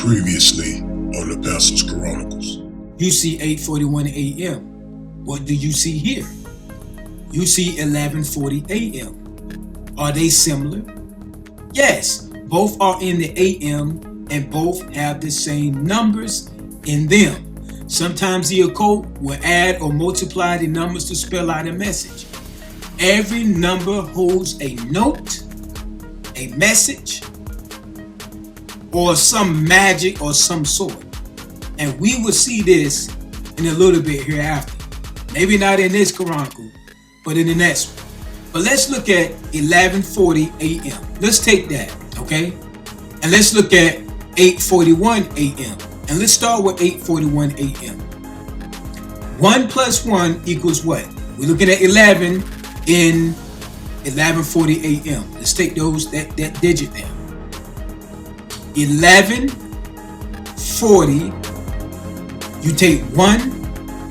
Previously on the Pastor's Chronicles. You see 8:41 a.m. What do you see here? You see 11:40 a.m. Are they similar? Yes, both are in the a.m. and both have the same numbers in them. Sometimes the occult will add or multiply the numbers to spell out a message. Every number holds a note, a message, or some magic or some sort. And we will see this in a little bit hereafter. Maybe not in this chronicle, but in the next one. But let's look at 11:40 a.m. Let's take that, okay? And let's look at 8:41 a.m. And let's start with 8:41 a.m. 1 plus 1 equals what? We're looking at 11 in 11:40 a.m. Let's take that digit there. 11:40. You take 1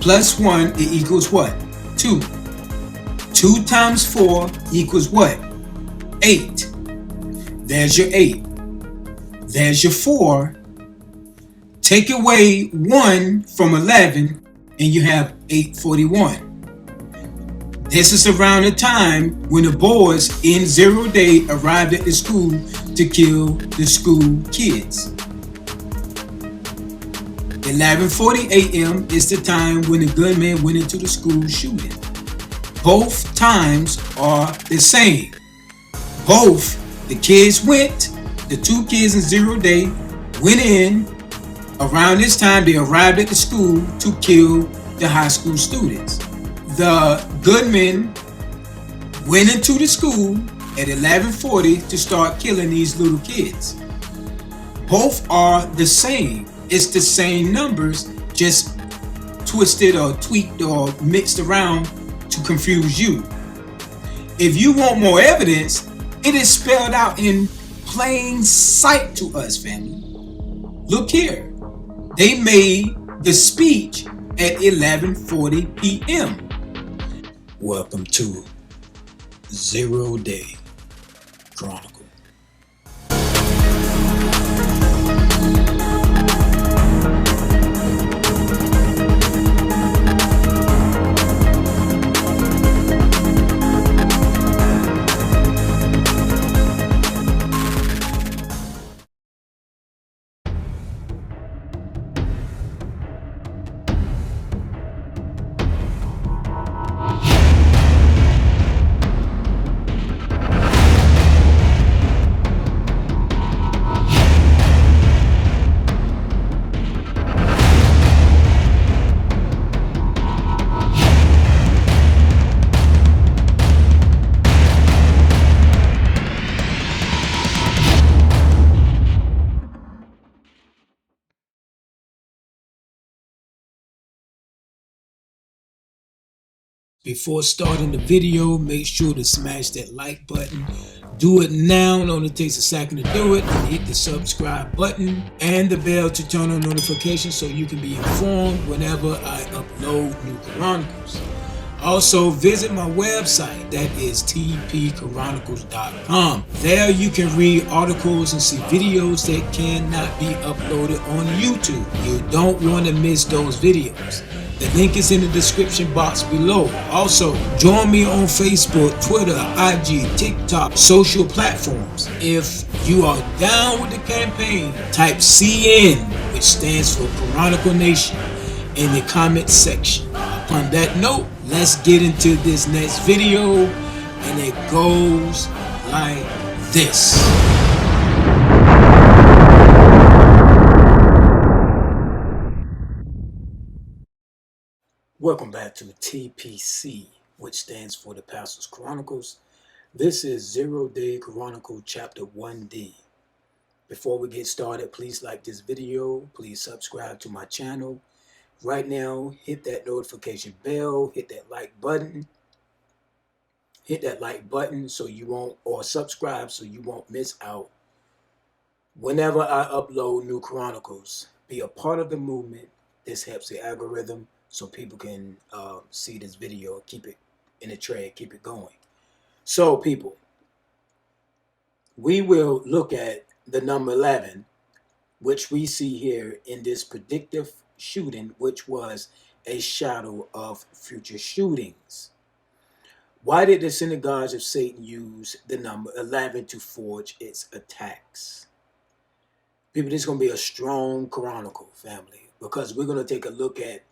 plus 1, it equals what? 2. 2 times 4 equals what? 8. There's your 8. There's your 4. Take away 1 from 11 and you have 8:41. This is around the time when the boys in Zero Day arrived at the school to kill the school kids. 11:40 a.m. is the time when the gunman went into the school shooting. Both times are the same. Both the kids went, the 2 kids in Zero Day went in. Around this time they arrived at the school to kill the high school students. The gunman went into the school at 11:40 to start killing these little kids. Both are the same. It's the same numbers, just twisted or tweaked or mixed around to confuse you. If you want more evidence, it is spelled out in plain sight to us, family. Look here. They made the speech at 11:40 p.m. Welcome to Zero-Day Chronicle. Before starting the video, make sure to smash that like button. Do it now, it only takes a second to do it. And hit the subscribe button and the bell to turn on notifications so you can be informed whenever I upload new chronicles. Also, visit my website, that is tpchronicles.com. There you can read articles and see videos that cannot be uploaded on YouTube. You don't want to miss those videos. The link is in the description box below. Also, join me on Facebook, Twitter, IG, TikTok, social platforms. If you are down with the campaign, type CN, which stands for Chronicle Nation, in the comment section. Upon that note, let's get into this next video, and it goes like this. Welcome back to TPC, which stands for the Pastor's Chronicles. This is Zero-Day Chronicle Chapter 1D. Before we get started, please like this video. Please subscribe to my channel. Right now, hit that notification bell, hit that like button. Hit that like button so you won't, or subscribe so you won't miss out whenever I upload new chronicles. Be a part of the movement. This helps the algorithm so people can see this video, keep it in the trend, keep it going. So people, we will look at the number 11 which we see here in this predictive shooting, which was a shadow of future shootings. Why did the synagogues of Satan use the number 11 to forge its attacks? People, this is going to be a strong chronicle, family, because we're going to take a look at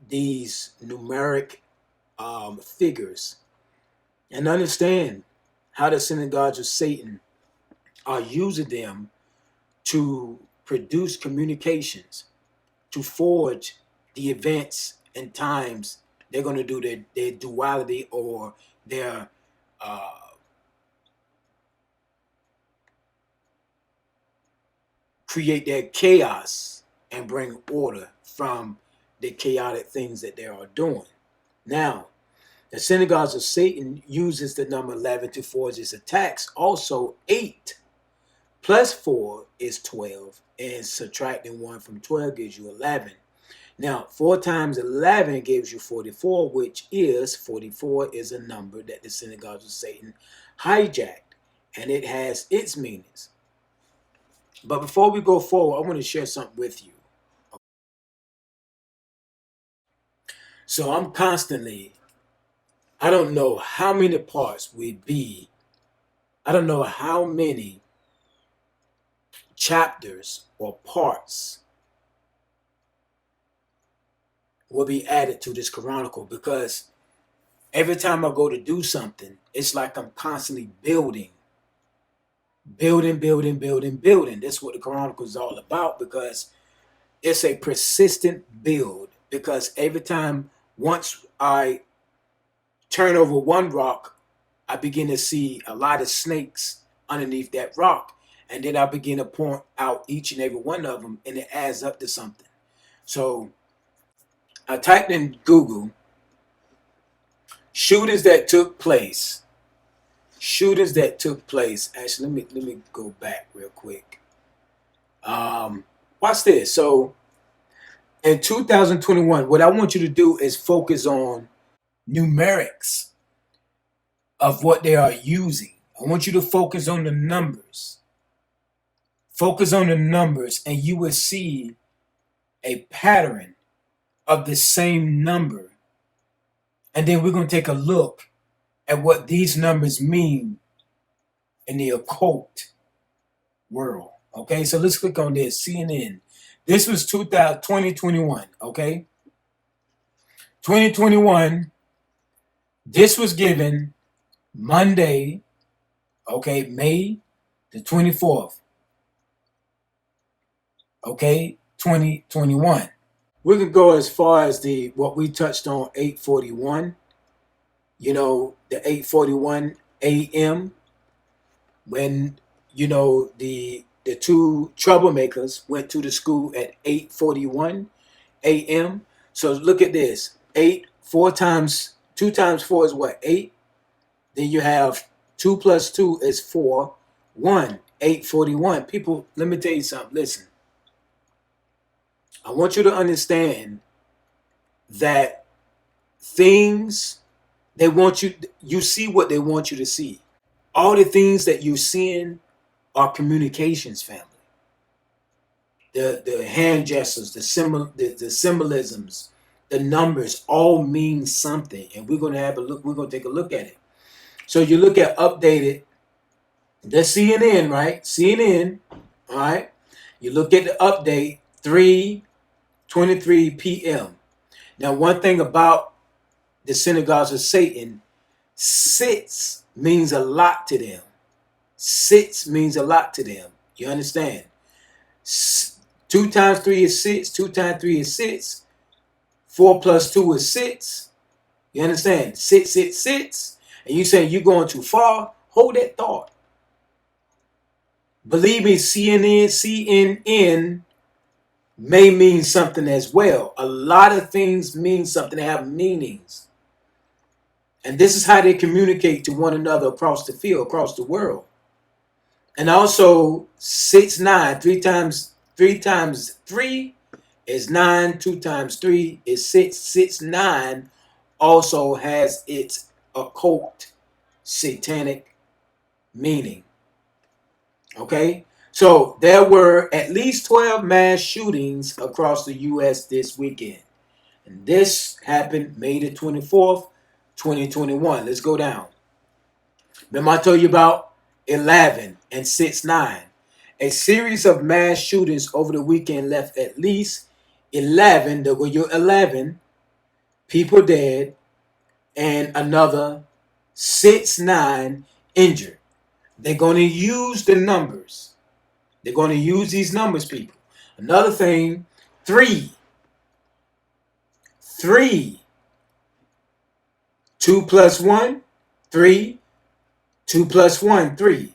these numeric figures and understand how the synagogues of Satan are using them to produce communications, to forge the events and times they're going to do their duality or their uh, create their chaos and bring order from the chaotic things that they are doing. Now, the synagogues of Satan uses the number 11 to forge its attacks. Also, 8 plus 4 is 12, and subtracting 1 from 12 gives you 11. Now, 4 times 11 gives you 44, which is 44 is a number that the synagogues of Satan hijacked, and it has its meanings. But before we go forward, I want to share something with you. So I'm constantly, I don't know how many parts would be, I don't know how many chapters or parts will be added to this chronicle, because every time I go to do something, it's like I'm constantly building. That's what the chronicle is all about, because it's a persistent build. Because every time, once I turn over one rock, I begin to see a lot of snakes underneath that rock. And then I begin to point out each and every one of them, and it adds up to something. So I typed in Google shootings that took place. Actually, let me go back real quick. Watch this. So in 2021, what I want you to do is focus on numerics of what they are using. I want you to focus on the numbers. Focus on the numbers, and you will see a pattern of the same number. And then we're going to take a look at what these numbers mean in the occult world. Okay, so let's click on this. CNN. This was 2021. Okay, 2021. This was given Monday, okay, May the 24th, okay, 2021. We can go as far as the what we touched on, 8:41. You know, the 8:41 a.m. when, you know, the two troublemakers went to the school at 8:41 a.m. So look at this. 2 times 4 is what? 8. Then you have 2 plus 2 is 4. 1, 8:41. People, let me tell you something. Listen. I want you to understand that things, they want you see what they want you to see. All the things that you're seeing are communications, family. The hand gestures, the symbolisms, the numbers all mean something, and we're going to have a look. We're going to take a look at it. So you look at updated, the CNN, right? CNN, all right. You look at the update 3:23 p.m. Now, one thing about the synagogues of Satan, sits means a lot to them. Sits means a lot to them. You understand? 2 times 3 is 6. 2 times 3 is 6. 4 plus 2 is 6. You understand? 6, 6, 6. And you say you're going too far. Hold that thought. Believe me, CNN may mean something as well. A lot of things mean something. They have meanings. And this is how they communicate to one another across the field, across the world. And also 6, 9, 3 times 3 is 9. 2 times 3 is 6. 6, 9 also has its occult satanic meaning. Okay? So there were at least 12 mass shootings across the U.S. this weekend. And this happened May the 24th, 2021. Let's go down. Remember I told you about 11 and 6-9. A series of mass shootings over the weekend left at least 11, there were your 11 people dead and another 6-9 injured. They're going to use the numbers. They're going to use these numbers, people. Another thing, 3. 2 plus 1, 3. 2 plus 1, 3.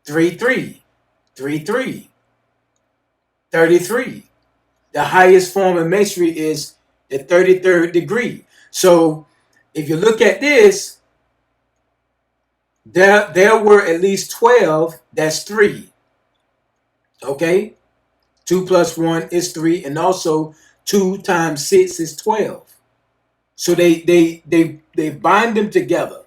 3, 3. 3, 3. 33. The highest form of masonry is the 33rd degree. So if you look at this, there were at least 12. That's 3. Okay? 2 plus 1 is 3. And also 2 times 6 is 12. So they bind them together,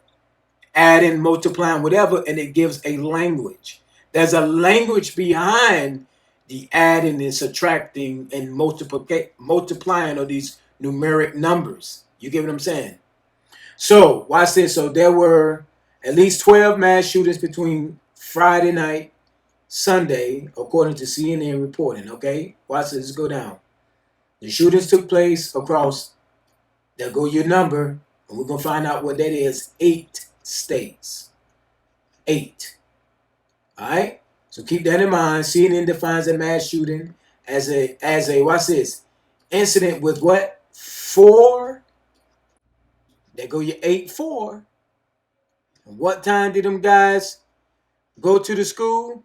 adding, multiplying, whatever, and it gives a language. There's a language behind the adding and subtracting and multiplying of these numeric numbers. You get what I'm saying? So watch this. So there were at least 12 mass shootings between Friday night, Sunday, according to CNN reporting. Okay, watch this. Let's go down. The shootings took place across. There go your number, and we're gonna find out what that is. 8 states. 8. All right. So keep that in mind. CNN defines a mass shooting as a watch this incident with what 4. There go your 8-4. And what time did them guys go to the school?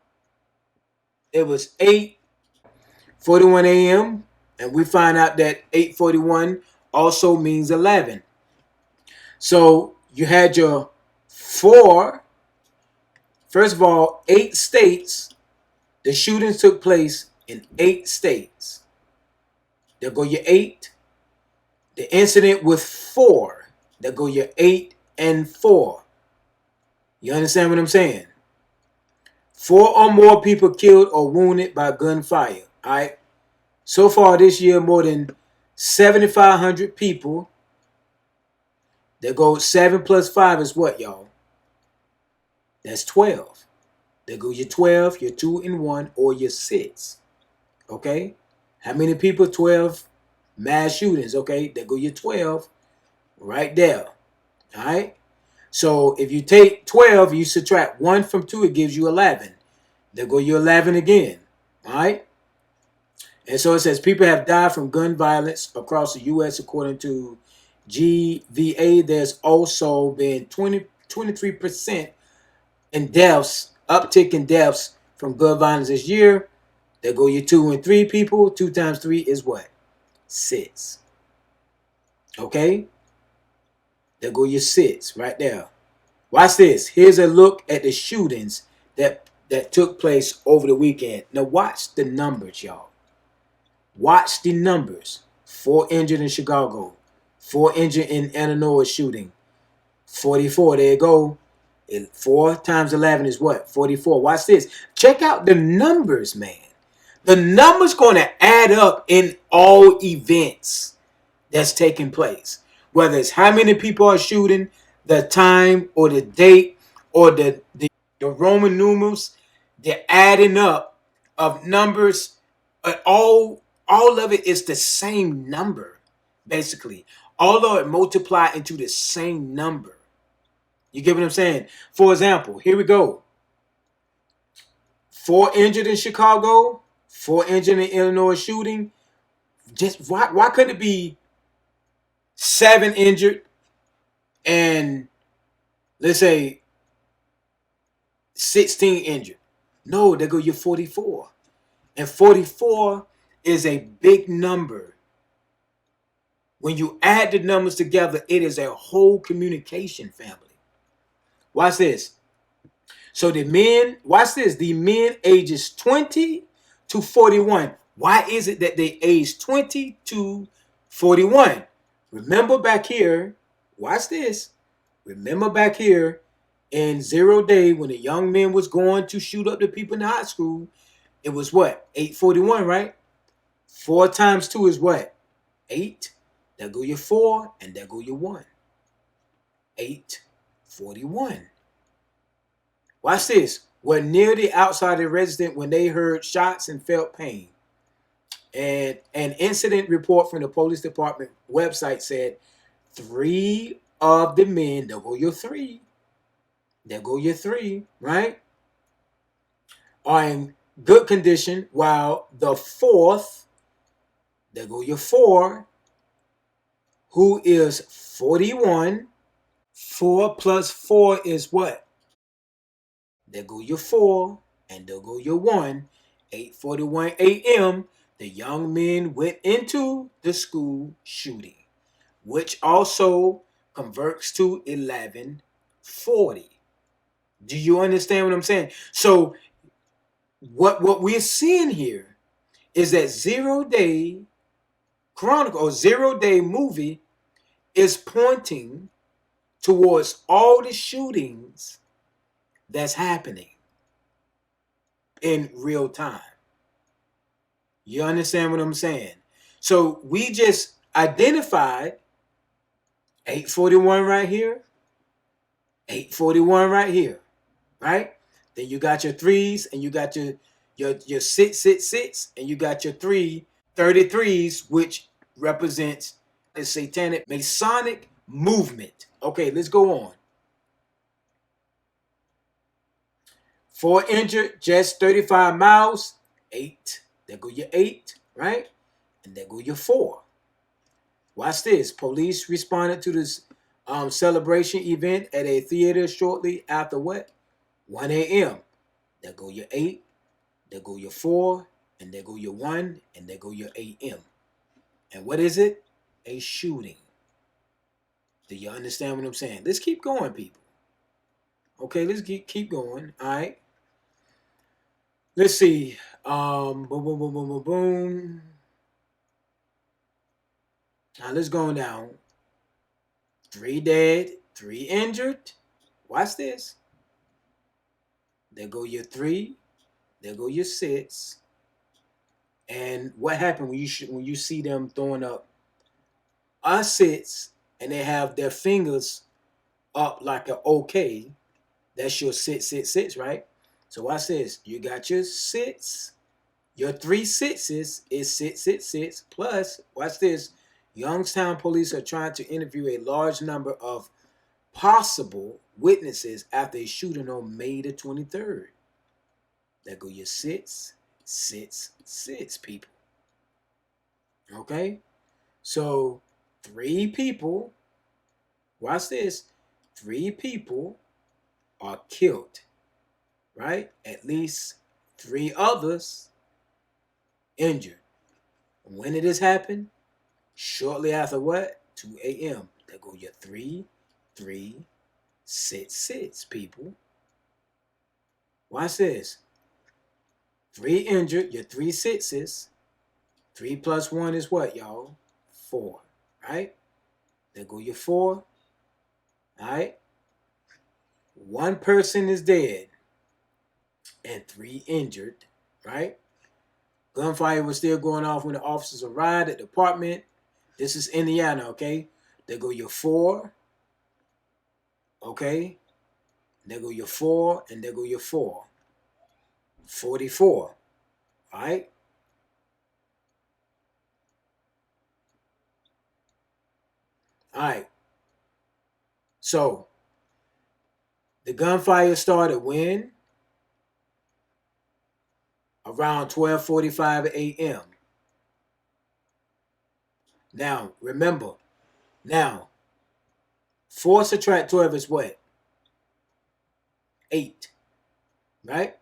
It was 8:41 a.m. And we find out that 8:41 also means 11. So you had your 4. First of all, 8 states. The shootings took place in 8 states. There go your 8. The incident with 4. There go your 8 and 4. You understand what I'm saying? 4 or more people killed or wounded by gunfire. All right. So far this year, more than 7,500 people. There goes 7 plus 5 is what, y'all? That's 12. There go your 12, your 2 and 1, or your 6. Okay? How many people? 12 mass shootings. Okay? There go your 12 right there. All right? So if you take 12, you subtract 1 from 2, it gives you 11. There go your 11 again. All right? And so it says people have died from gun violence across the U.S. according to GVA. There's also been 23% in deaths, uptick in deaths from gun violence this year. There go your 2 and 3 people. 2 times 3 is what? 6. Okay? There go your 6 right there. Watch this. Here's a look at the shootings that took place over the weekend. Now watch the numbers, y'all. Watch the numbers. 4 injured in Chicago. 4 injured in Illinois shooting. 44. There you go. 4 times 11 is what? 44. Watch this. Check out the numbers, man. The numbers going to add up in all events that's taking place. Whether it's how many people are shooting, the time or the date or the Roman numerals, they're adding up of numbers. All of it is the same number, basically. Although it multiply into the same number. You get what I'm saying? For example, here we go. 4 injured in Chicago, 4 injured in Illinois shooting. Just why couldn't it be 7 injured and let's say 16 injured? No, there go your 44. And 44 is a big number. When you add the numbers together, it is a whole communication family. Watch this. So the men, watch this, the men ages 20 to 41. Why is it that they age 20 to 41? Remember back here, watch this. Remember back here In 0 day, when the young man was going to shoot up the people in the high school, it was what? 841, right? 4 times 2 is what? 8. There go your 4, and there go your 1. 841. Watch this. Were near the outside of the resident when they heard shots and felt pain. And an incident report from the police department website said 3 of the men, there go your 3, there go your 3, right, are in good condition, while the 4th, there go your 4, who is 41. 4 plus 4 is what? There go your 4, and there go your 1. 8:41 a.m., the young men went into the school shooting, which also converts to 11:40. Do you understand what I'm saying? So what we're seeing here is that 0-Day Chronicle or 0-Day movie is pointing towards all the shootings that's happening in real time. You understand what I'm saying? So we just identified 841 right here, 841 right here, right? Then you got your 3s, and you got your 666, and you got your 333s, which represents the satanic Masonic movement. Okay, let's go on. 4 injured, just 35 miles. 8. There go your 8, right? And there go your 4. Watch this. Police responded to this celebration event at a theater shortly after what? 1 a.m. There go your 8. There go your 4. And there go your 1. And there go your 8 m. And what is it? A shooting. Do you understand what I'm saying? Let's keep going, people. Okay, let's keep going. All right. Let's see. Boom, boom, boom, boom, boom, boom. Now let's go down. 3 dead, 3 injured. Watch this. There go your 3. There go your 6. And what happened when you see them throwing up a 6 and they have their fingers up like an OK? That's your 666, right? So watch this. You got your 6. Your 3 6s is 666 plus. Watch this. Youngstown police are trying to interview a large number of possible witnesses after a shooting on May the 23rd. There go your 666 people. Okay? So 3 people, watch this, 3 people are killed, right? At least 3 others injured. When did this happen? Shortly after what? 2 a.m. There go your 3, 3, 6, 6 people. Watch this. 3 injured, your 3 6s. 3 plus 1 is what, y'all? 4, right? There go your 4. All right? 1 person is dead and 3 injured, right? Gunfire was still going off when the officers arrived at the apartment. This is Indiana, okay? There go your 4, okay? There go your 4, and there go your 4. 44, all right? All right. So, the gunfire started when? Around 12:45 a.m. Now, remember, 4 subtract 12 is what? 8, right?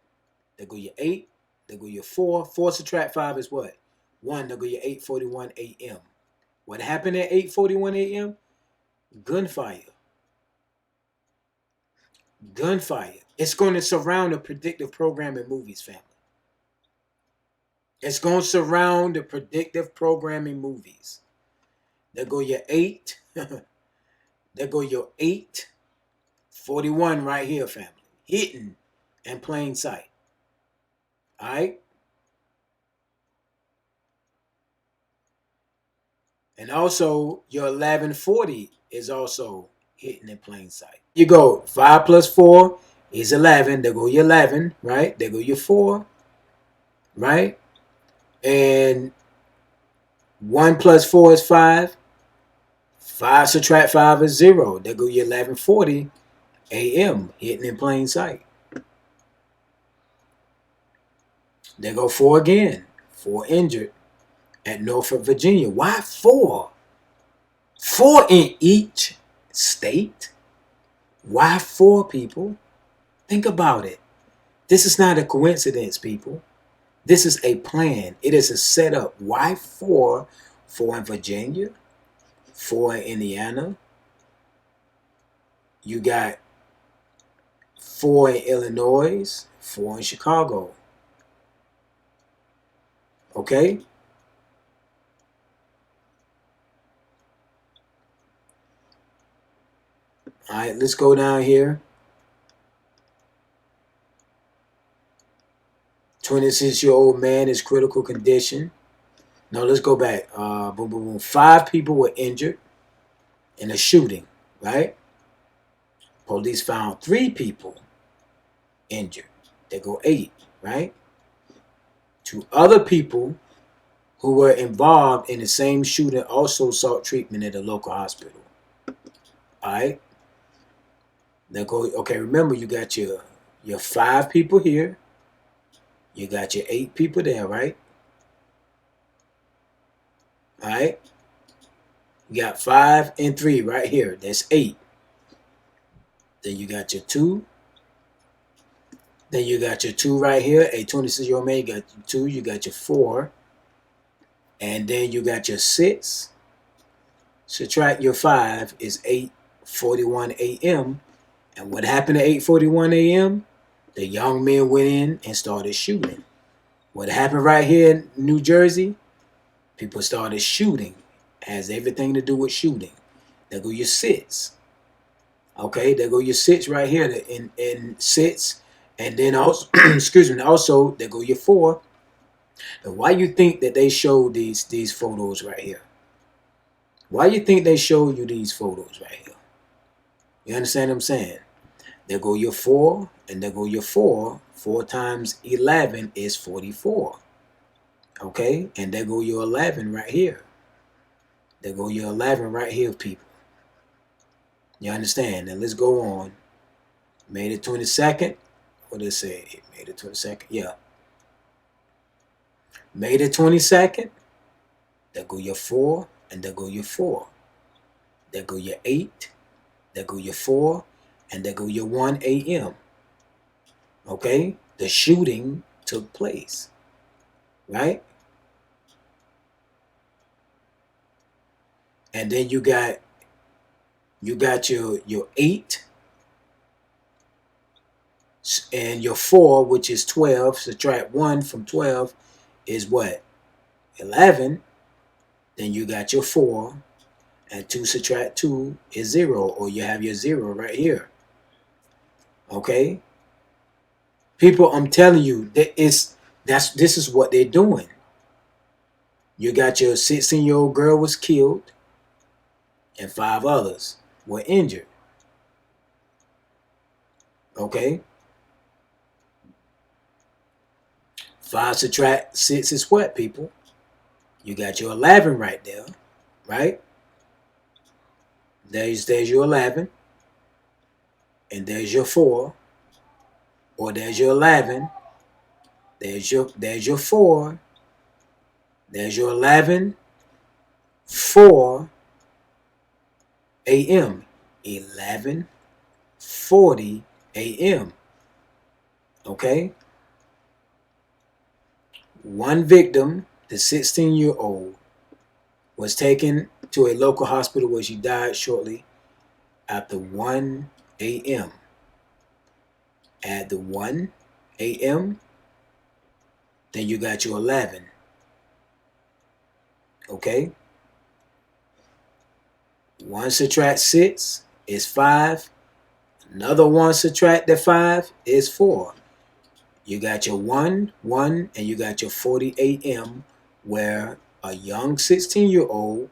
There go your 8, there go your 4. 4 subtract 5 is what? 1, there go your 8:41 a.m. What happened at 8:41 a.m.? Gunfire. Gunfire. It's going to surround the predictive programming movies, family. It's going to surround the predictive programming movies. There go your 8. There go your 8, 41 right here, family. Hidden in plain sight. All right? And also, your 1140 is also hidden in plain sight. You go 5 plus 4 is 11. There go your 11, right? There go your 4, right? And 1 plus 4 is 5. 5 subtract 5 is 0. There go your 1140 a.m. hidden in plain sight. There go 4 again. 4 injured at Norfolk, Virginia. Why 4? 4 in each state? Why 4, people? Think about it. This is not a coincidence, people. This is a plan. It is a setup. Why 4? 4 in Virginia, 4 in Indiana. You got 4 in Illinois, 4 in Chicago. Okay? All right, let's go down here. 26-year-old man is critical condition. No, let's go back. Boom, boom, boom. 5 people were injured in a shooting, right? Police found 3 people injured. They go 8, right? 2 other people who were involved in the same shooting also sought treatment at a local hospital. All right? Now go. Okay, remember you got your 5 people here. You got your 8 people there, right? All right. You got 5 and 3 right here. That's 8. Then you got your 2. Then you got your 2 right here. A 26-year-old man. You got your 2. You got your 4. And then you got your 6. Subtract your 5 is 8:41 a.m. And what happened at 8:41 a.m.? The young men went in and started shooting. What happened right here in New Jersey? People started shooting. It has everything to do with shooting. There go your 6. Okay, there go your 6 right here in 6. And then also, excuse me, also there go your 4. And why you think that they showed these photos right here? Why you think they showed you these photos right here? You understand what I'm saying? There go your 4, and there go your 4. 4 times 11 is 44. Okay, and there go your 11 right here. There go your 11 right here, people. You understand? Now let's go on. May the 22nd. What did it say? May the 22nd. Yeah. May the 22nd. There go your 4, and there go your 4. There go your 8. There go your 4, and there go your 1 a.m. Okay? The shooting took place. Right? And then you got your 8 and your 4, which is 12. Subtract 1 from 12 is what? 11. Then you got your 4, and 2 subtract 2 is 0, or you have your 0 right here. Okay? People, I'm telling you, this is what they're doing. You got your 16-year-old girl was killed, and 5 others were injured. Okay? 5 subtract 6 is what, people? You got your 11 right there, right? There's your 11, and there's your 4, or there's your 11, there's your 4, there's your 11, 4 a.m. 11:40 a.m. Okay? One victim, the 16-year-old, was taken to a local hospital where she died shortly after 1 a.m. At the 1 a.m., then you got your 11. Okay? 1 subtract 6 is 5. Another 1 subtract the 5 is 4. You got your 1, 1, and you got your 48 M, where a young 16-year-old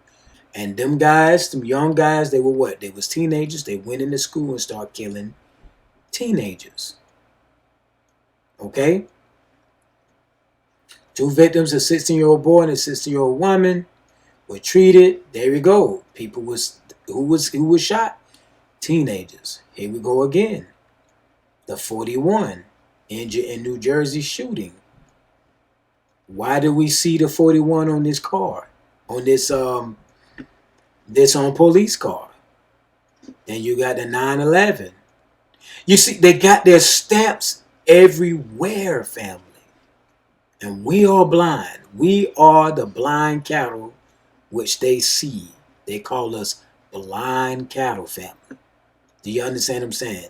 and them young guys, they were what? They was teenagers. They went into school and started killing teenagers. Okay? 2 victims, a 16-year-old boy and a 16-year-old woman, were treated. There we go. People was who was shot? Teenagers. Here we go again. The 41 injured in New Jersey shooting. Why do we see the 41 on this car? On this police car. Then you got the 9/11. You see, they got their stamps everywhere, family. And we are blind. We are the blind cattle which they see. They call us blind cattle, family. Do you understand what I'm saying?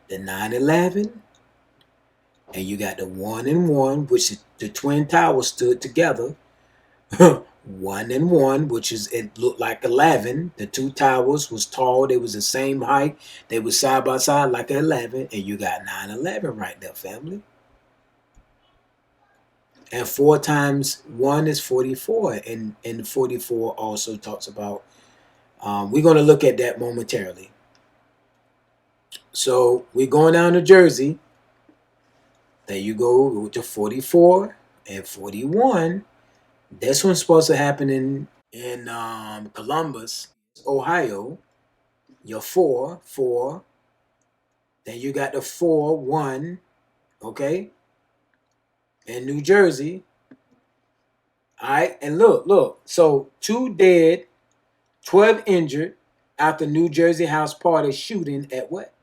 The 9/11, and you got the 1 and 1, which the Twin Towers stood together. 1 and 1, which is, it looked like 11. The 2 towers was tall. They was the same height. They was side by side like 11. And you got 9/11 right there, family. And 4 times 1 is 44. And 44 also talks about, we're going to look at that momentarily. So we're going down to Jersey. There you go to 44 and 41. This one's supposed to happen in Columbus, Ohio. Your 4, 4. Then you got the 4, 1. Okay. In New Jersey. All right. And look. So 2 dead, 12 injured after New Jersey house party shooting at what?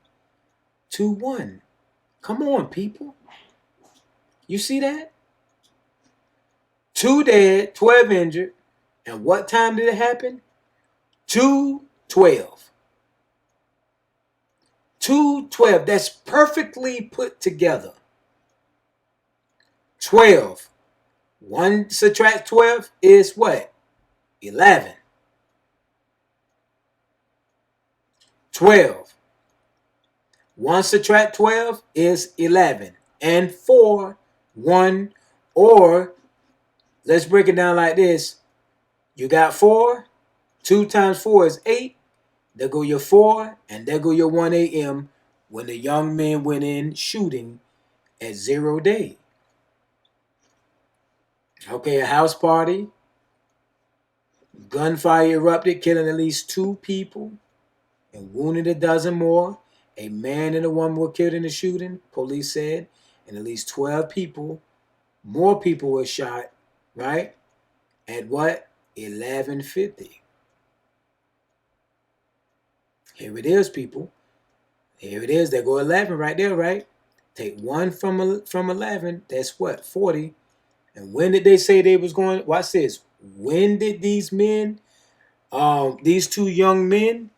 2-1. Come on, people. You see that? 2 dead, 12 injured. And what time did it happen? 2:12. 2:12. That's perfectly put together. 12. 1 subtract 12 is what? 11. 12. 1 subtract 12 is 11. And 4, 1, or let's break it down like this. You got 4. 2 times 4 is 8. There go your 4, and there go your 1 a.m. when the young men went in shooting at Zero-Day. Okay, a house party. Gunfire erupted, killing at least 2 people and wounded a dozen more. A man and a woman were killed in the shooting, police said, and at least 12 people, more people were shot, right? At what? 11:50. Here it is, people. Here it is. There go 11 right there, right? Take 1 from 11. That's what? 40. And when did they say they was going? Watch this. When did these men, these 2 young men,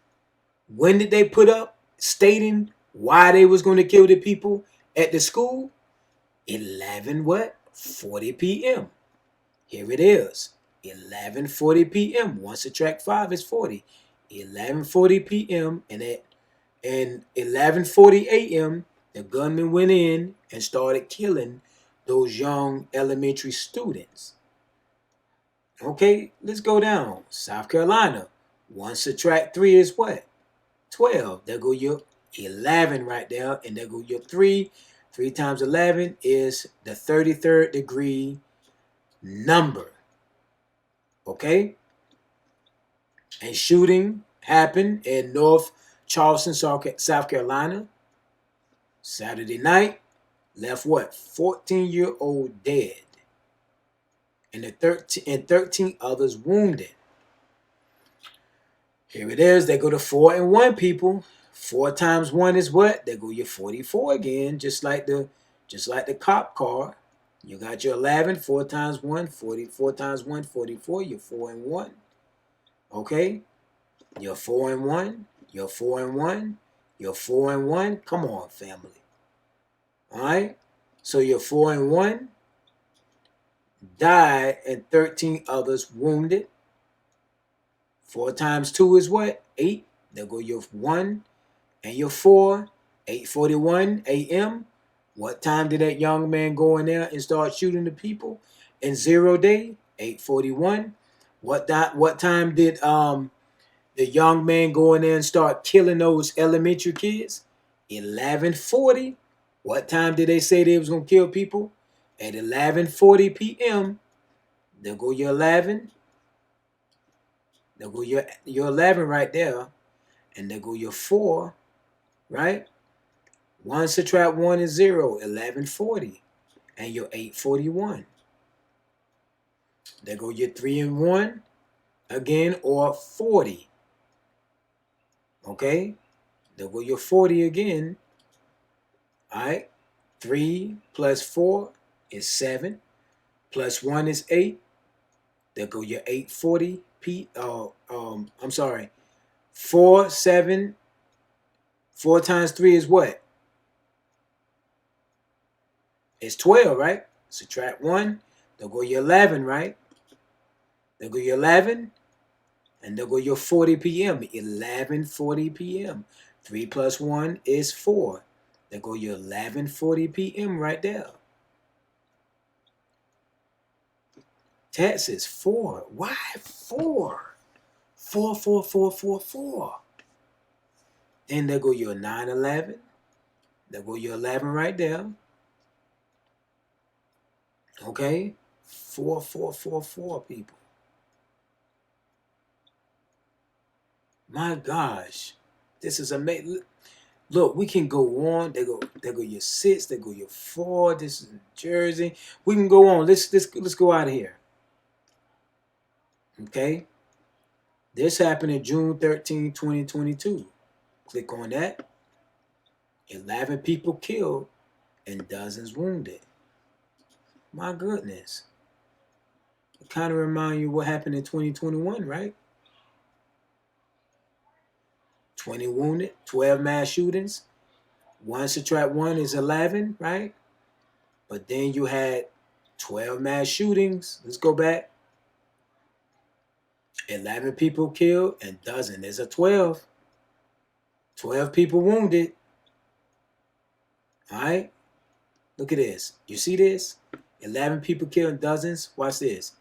when did they put up stating why they was going to kill the people at the school? 11 what? 40 p.m. Here it is. 11:40 p.m. 1 subtract 5 is 40. 11:40 p.m. and at 11:40 a.m. the gunman went in and started killing those young elementary students. Okay, let's go down. South Carolina. 1 subtract 3 is what? 12. There go your 11 right there. And there go your 3. 3 times 11 is the 33rd degree number. Okay? And shooting happened in North Charleston, South Carolina. Saturday night. Left what? 14-year-old dead. And 13 others wounded. Here it is. They go to 4 and 1, people. 4 times 1 is what? They go your 44 again, just like the cop car. You got your 11. 4 times 1, 40. 4 times 1, 44. You're 4 and 1. Okay? You're 4 and 1. You're 4 and 1. You're 4 and 1. Come on, family. All right? So you're 4 and 1. Died and 13 others wounded. 4 times 2 is what? 8. There go your 1 and your 4. 8:41 a.m. What time did that young man go in there and start shooting the people in 0 day? 8:41. What time did the young man go in there and start killing those elementary kids? 11:40. What time did they say they was gonna kill people? At 11:40 p.m. There go your 11. There go your 11 right there, and there go your 4, right? 1 subtract 1 is 0, 11:40, and your 8:41. There go your 3 and 1 again, or 40. Okay, there go your 40 again. All right, 3 plus 4 is 7, plus 1 is 8. There go your 8:40 I'm sorry, 4 7. 4 times 3 is what? It's 12, right? Subtract 1. There go your 11, right? There go your 11, and there go your 40 p.m. 11:40 p.m. 3 plus 1 is 4. There go your 11:40 p.m. right there. Texas 4. Why 4? 4 4 4 4 4. Then there go your 9/11. There go your 11 right there. Okay, 4 4 4 4 people. My gosh, this is amazing. Look, we can go on. There go your 6. There go your 4. This is Jersey. We can go on. Let's go out of here. Okay. This happened in June 13, 2022. Click on that. 11 people killed and dozens wounded. My goodness. It kind of remind you what happened in 2021, right? 20 wounded, 12 mass shootings. 1 subtract 1 is 11, right? But then you had 12 mass shootings. Let's go back. 11 people killed and dozen. There's a 12. 12 people wounded. All right? Look at this. You see this? 11 people killed and dozens. Watch this.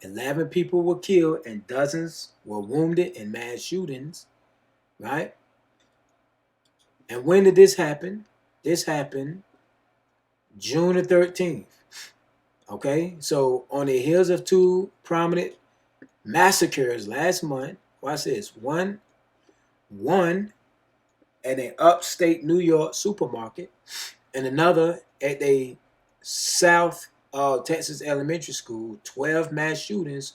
11 people were killed and dozens were wounded in mass shootings. Right? And when did this happen? This happened June the 13th. Okay? So on the heels of 2 prominent massacres last month, watch this. One at an upstate New York supermarket, and another at a South Texas elementary school. 12 mass shootings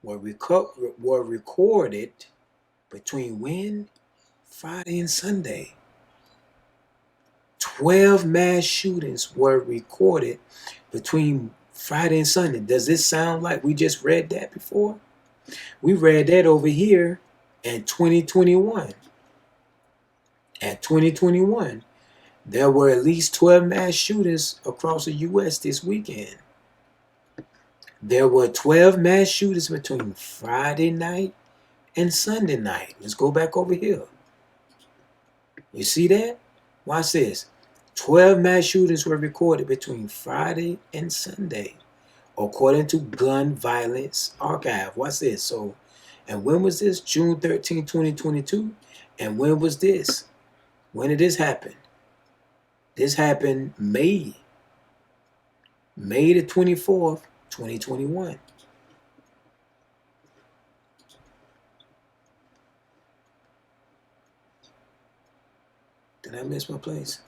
were recorded between when? Friday and Sunday. 12 mass shootings were recorded between Friday and Sunday. Does this sound like we just read that before? We read that over here in 2021. At 2021, there were at least 12 mass shootings across the U.S. this weekend. There were 12 mass shootings between Friday night and Sunday night. Let's go back over here. You see that? Watch this. 12 mass shootings were recorded between Friday and Sunday, according to Gun Violence Archive. Watch this. So, and when was this? June 13, 2022. And when was this? When did this happen? This happened May the 24th, 2021. Did I miss my place?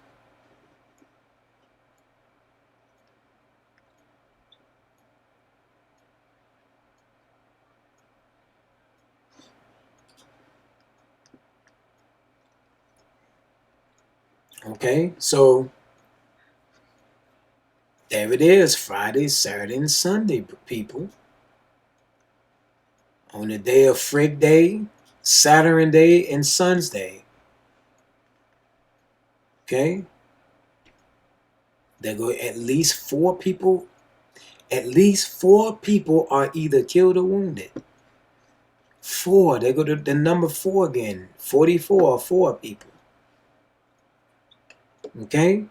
Okay, so there it is, Friday, Saturday, and Sunday, people. On the day of Frig Day, Saturn Day, and Sun's Day. Okay? There go at least 4 people. At least 4 people are either killed or wounded. 4. They go to the number 4 again. 44 or 4 people. Okay?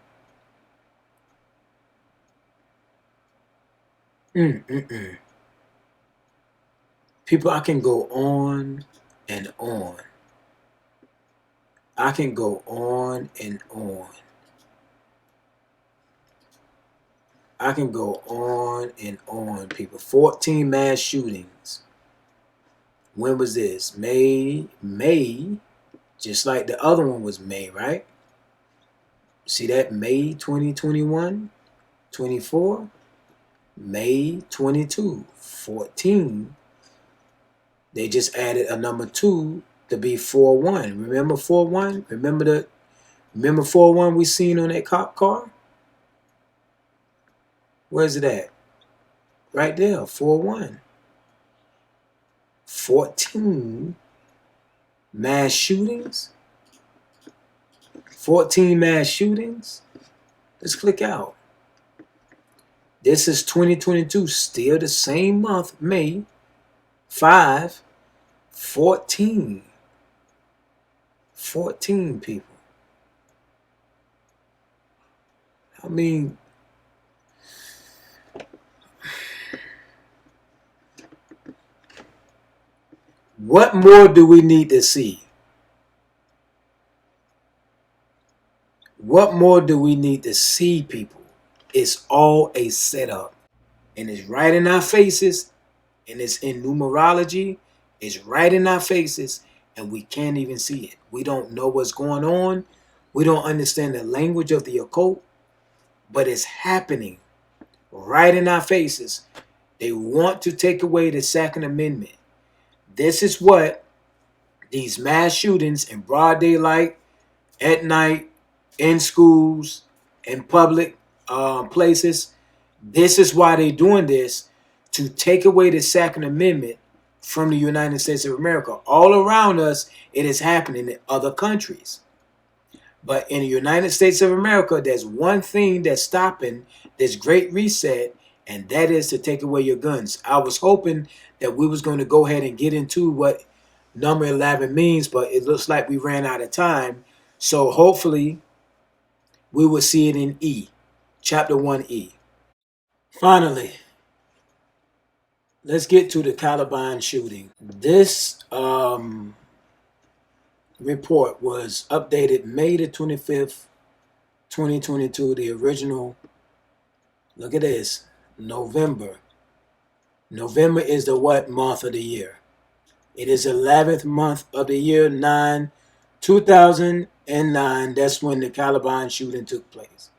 Mm-mm-mm. People, I can go on and on. I can go on and on. I can go on and on, people. 14 mass shootings. When was this? May, just like the other one was May, right? See that? May 2021, 24, May 22, 14. They just added a number 2 to be 4-1. Remember 4-1? Remember 4-1 we seen on that cop car? Where's it at? Right there, 4-1. 14 mass shootings. 14 mass shootings. Let's click out. This is 2022, still the same month, May 5, 14. 14 people. I mean, what more do we need to see? What more do we need to see, people? It's all a setup. And it's right in our faces. And it's in numerology. It's right in our faces. And we can't even see it. We don't know what's going on. We don't understand the language of the occult. But it's happening right in our faces. They want to take away the Second Amendment. This is what these mass shootings in broad daylight, at night, in schools, in public places. This is why they're doing this, to take away the Second Amendment from the United States of America. All around us, it is happening in other countries. But in the United States of America, there's one thing that's stopping this great reset, and that is to take away your guns. I was hoping that we was going to go ahead and get into what number 11 means, but it looks like we ran out of time. So hopefully we will see it in E, chapter 1E. Finally, let's get to the Columbine shooting. This report was updated May the 25th, 2022. The original, look at this, November. November is the what month of the year? It is 11th month of the year, 2009. That's when the Columbine shooting took place.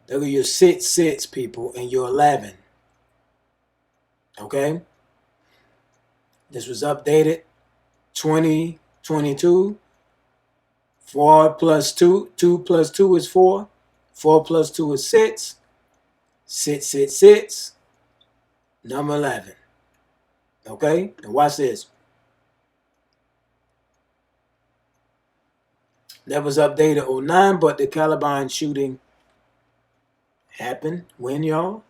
Look at your 6 people and your 11. Okay? This was updated 2022. 4 plus 2. 2 plus 2 is 4. 4 plus 2 is 6. 6, 6, 6. Number 11. Okay? And watch this. That was updated 09, but the Columbine shooting happened when, y'all?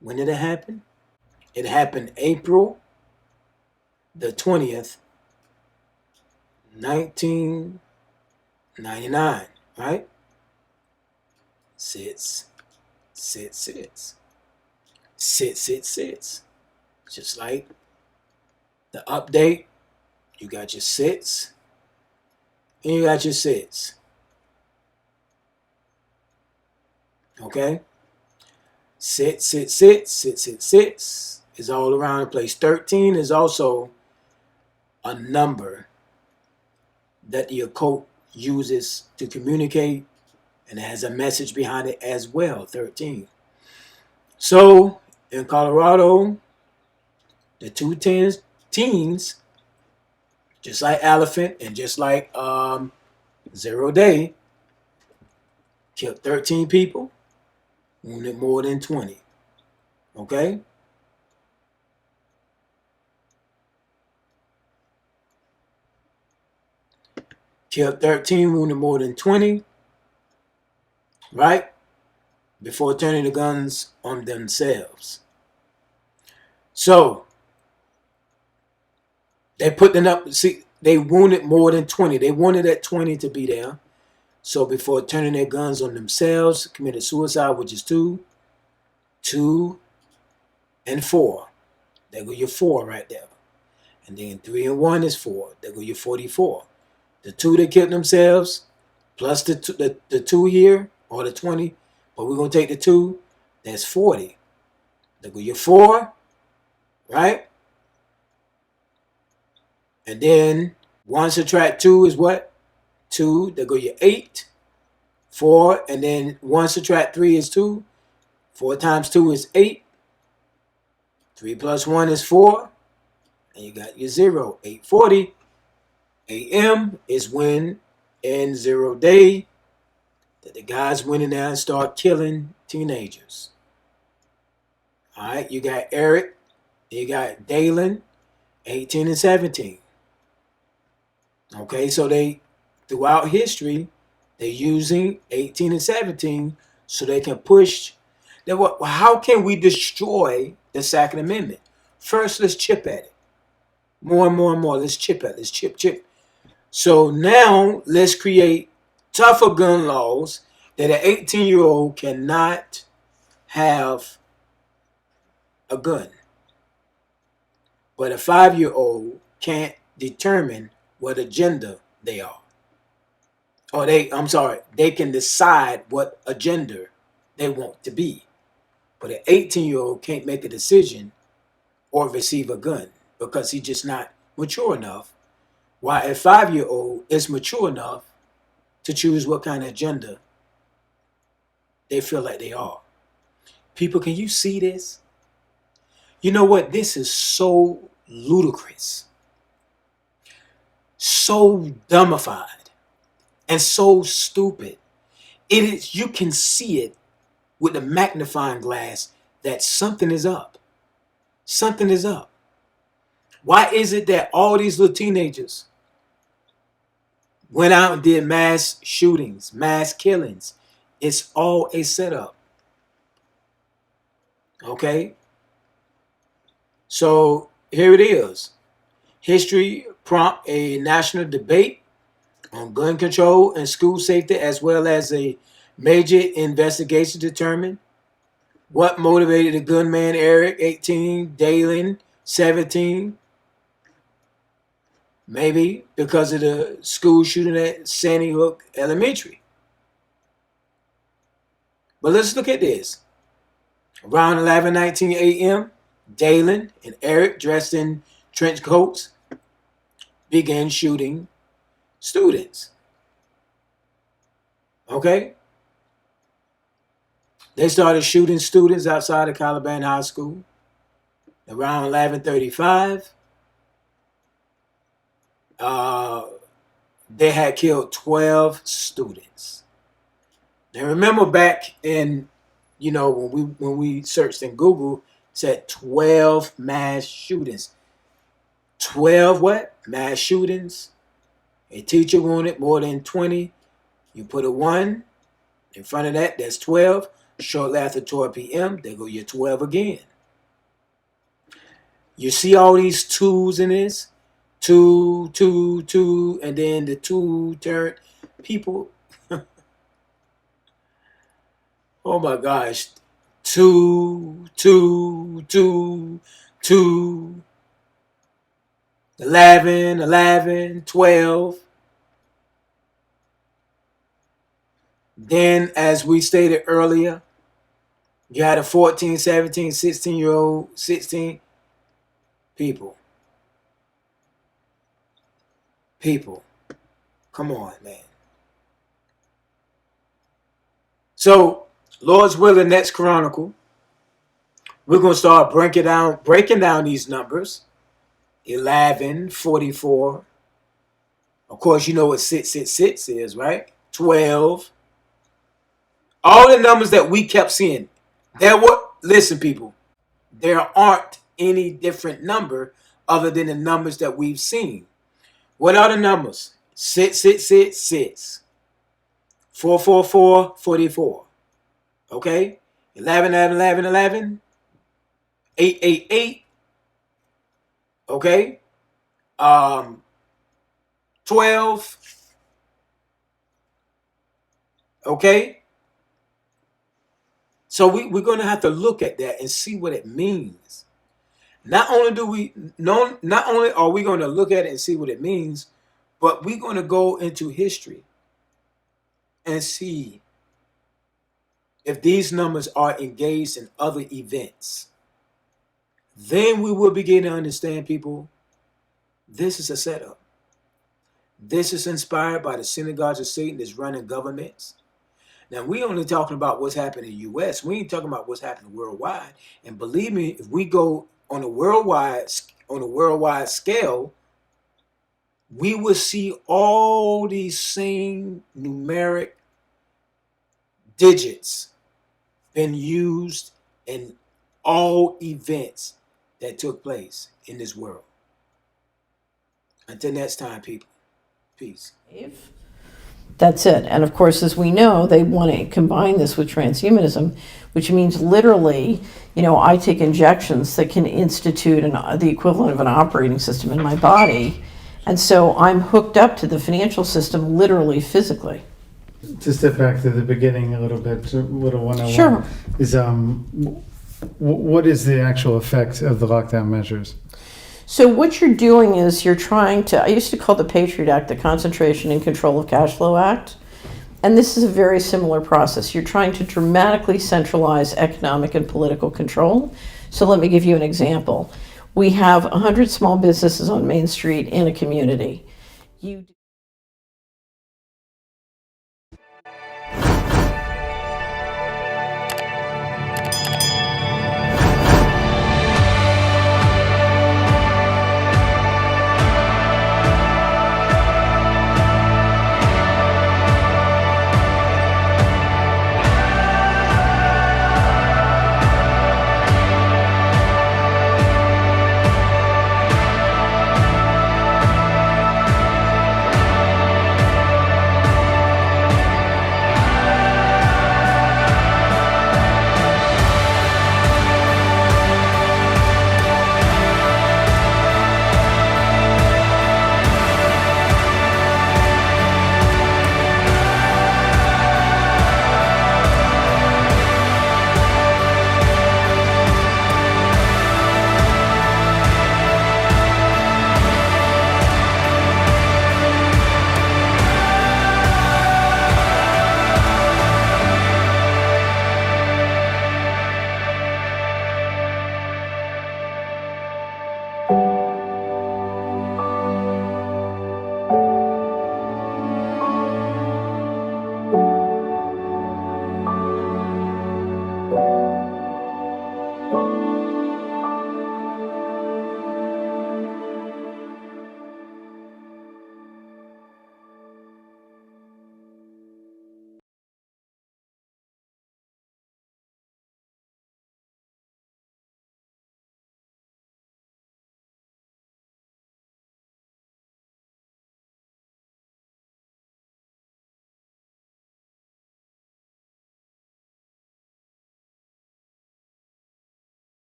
When did it happen? It happened April the 20th, 1999, right? 6, 6, 6. 6, 6, 6. Just like the update, you got your 6 and you got your 6. Okay? 6, 6, 6, 6, 6, 6 is all around the place. 13 is also a number that the occult uses to communicate, and it has a message behind it as well. 13. So in Colorado, the two teens, just like Elephant and just like Zero-Day, killed 13 people, wounded more than 20. Okay? Killed 13, wounded more than 20, right? Before turning the guns on themselves. So they put them up. See, they wounded more than 20. They wanted that 20 to be there. So before turning their guns on themselves, committed suicide, which is 2, 2, and 4. There go your 4 right there. And then 3 and 1 is 4. There go your 44. The 2 that killed themselves, plus the 2 here, or the 20, but we're going to take the 2, that's 40. There go your 4, right? And then 1 subtract 2 is what? 2. There go your 8. 4. And then 1 subtract 3 is 2. 4 times 2 is 8. 3 plus 1 is 4. And you got your 0. 8:40 a.m. is when in 0 day that the guys went in there and start killing teenagers. All right, you got Eric, you got Dalen, 18 and 17. Okay, so they, throughout history, they're using 18 and 17 so they can push. How can we destroy the Second Amendment? First, let's chip at it. More and more and more. Let's chip at it. Let's chip. So now let's create tougher gun laws that an 18-year-old cannot have a gun. But a 5-year-old can't determine what agenda they are. Or they can decide what agenda they want to be. But an 18-year-old can't make a decision or receive a gun because he's just not mature enough. While a 5-year-old is mature enough to choose what kind of agenda they feel like they are. People, can you see this? You know what? This is so ludicrous, so dumbified, and so stupid. It is. You can see it with the magnifying glass that something is up. Something is up. Why is it that all these little teenagers went out and did mass shootings, mass killings? It's all a setup. Okay? So here it is. History prompt a national debate on gun control and school safety, as well as a major investigation to determine what motivated the gunman Eric, 18, Dalen, 17. Maybe because of the school shooting at Sandy Hook Elementary. But let's look at this. Around 11:19 a.m., Dalen and Eric, dressed in trench coats, began shooting students. Okay? They started shooting students outside of Caliban High School. Around 11:35, they had killed 12 students. Now remember back in, when we searched in Google, it said 12 mass shootings. 12 what? Mass shootings. A teacher wounded more than 20. You put a 1 in front of that, that's 12. Shortly after 12 p.m., there go your 12 again. You see all these 2s in this? 2, 2, 2, and then the 2 turn. People, oh my gosh. 2, 2, 2, 2, 11, 11, 12. Then, as we stated earlier, you had a 14, 17, 16-year-old, 16 people. People. Come on, man. So, Lord's willing, next Chronicle, we're going to start breaking down these numbers. 11, 44. Of course, you know what 666 is, right? 12. All the numbers that we kept seeing. Listen, people, there aren't any different number other than the numbers that we've seen. What are the numbers? 6. 444 44. Okay? 11 11 11 11. 8 Okay? 12. Okay? So we're going to have to look at that and see what it means. Not only are we going to look at it and see what it means, but we're going to go into history and see if these numbers are engaged in other events. Then we will begin to understand, people, this is a setup. This is inspired by the synagogues of Satan that's running governments. Now, we only talking about what's happening in the U.S. We ain't talking about what's happening worldwide. And believe me, if we go on a worldwide scale, we will see all these same numeric digits been used in all events that took place in this world. Until next time, people. Peace. That's it. And of course, as we know, they want to combine this with transhumanism, which means literally, I take injections that can institute the equivalent of an operating system in my body. And so I'm hooked up to the financial system, literally, physically. To step back to the beginning a little bit, little 101. Sure. Is what is the actual effect of the lockdown measures? So what you're doing is you're trying to, I used to call the Patriot Act the Concentration and Control of Cash Flow Act. And this is a very similar process. You're trying to dramatically centralize economic and political control. So let me give you an example. We have 100 small businesses on Main Street in a community.